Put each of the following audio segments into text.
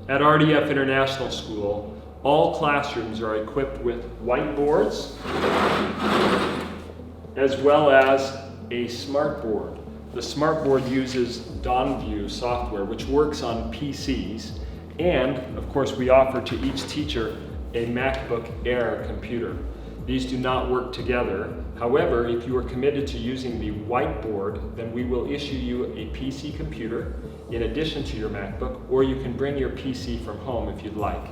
At RDF International School, all classrooms are equipped with whiteboards as well as a smartboard. The smartboard uses DonView software, which works on PCs, and of course we offer to each teacher a MacBook Air computer. These do not work together. However, if you are committed to using the whiteboard, then we will issue you a PC computer in addition to your MacBook, or you can bring your PC from home if you'd like.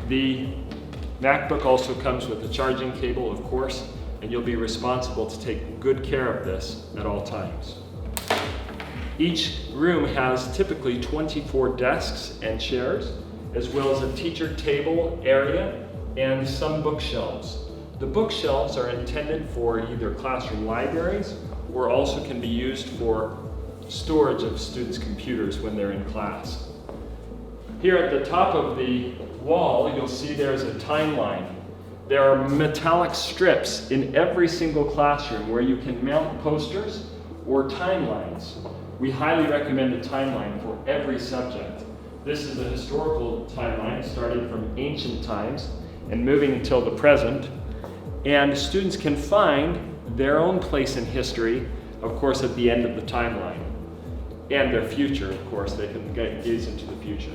The MacBook also comes with a charging cable, of course, and you'll be responsible to take good care of this at all times. Each room has typically 24 desks and chairs, as well as a teacher table area and some bookshelves. The bookshelves are intended for either classroom libraries or also can be used for storage of students' computers when they're in class. Here at the top of the wall, you'll see there's a timeline. There are metallic strips in every single classroom where you can mount posters or timelines. We highly recommend a timeline for every subject. This is a historical timeline starting from ancient times and moving until the present. And students can find their own place in history, of course, at the end of the timeline. And their future, of course, they can gaze into the future.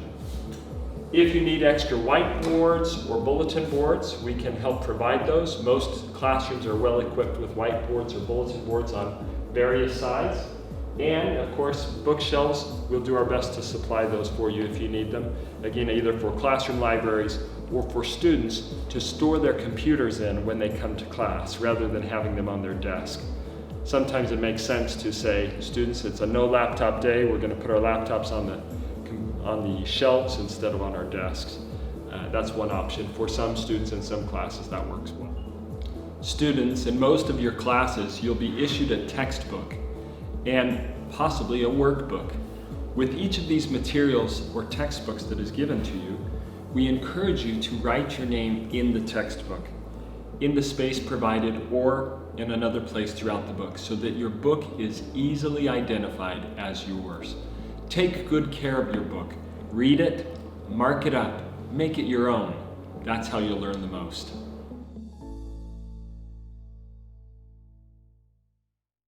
If you need extra whiteboards or bulletin boards, we can help provide those. Most classrooms are well equipped with whiteboards or bulletin boards on various sides. And of course, bookshelves, we'll do our best to supply those for you if you need them. Again, either for classroom libraries or for students to store their computers in when they come to class, rather than having them on their desk. Sometimes it makes sense to say, students, it's a no laptop day, we're going to put our laptops on the shelves instead of on our desks. That's one option. For some students in some classes, that works well. Students, in most of your classes, you'll be issued a textbook and possibly a workbook. With each of these materials or textbooks that is given to you, we encourage you to write your name in the textbook, in the space provided, or in another place throughout the book, so that your book is easily identified as yours. Take good care of your book. Read it, mark it up, make it your own. That's how you'll learn the most.